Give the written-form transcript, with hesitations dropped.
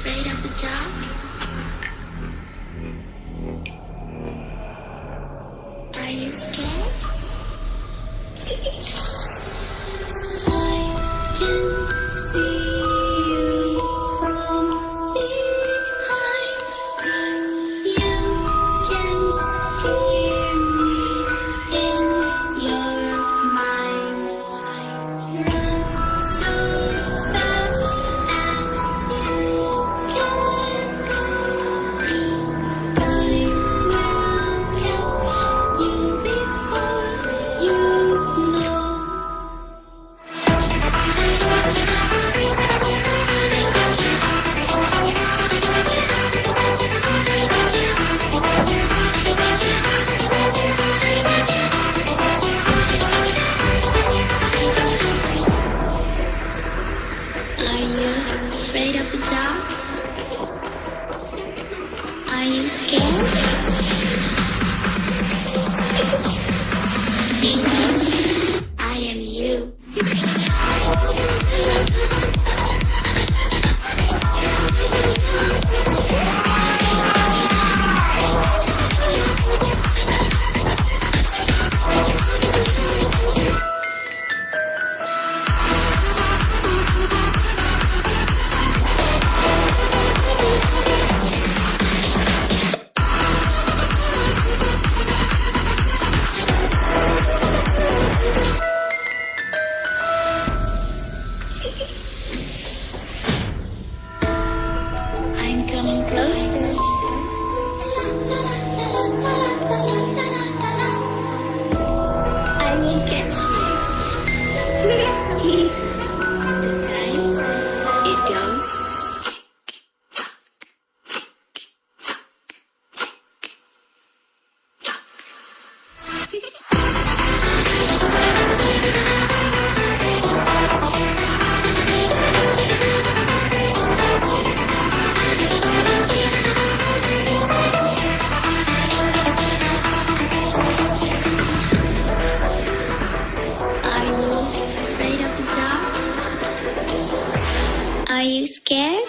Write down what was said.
afraid of the dark? Are you scared? I can see you from behind. You can hear me in your mind. Run so fast as you can go. Time will catch you before you know. Are you afraid of the dark? Are you scared? I am you. I'm coming closer. I will catch you. The time it goes. Are you afraid of the dark? Are you scared?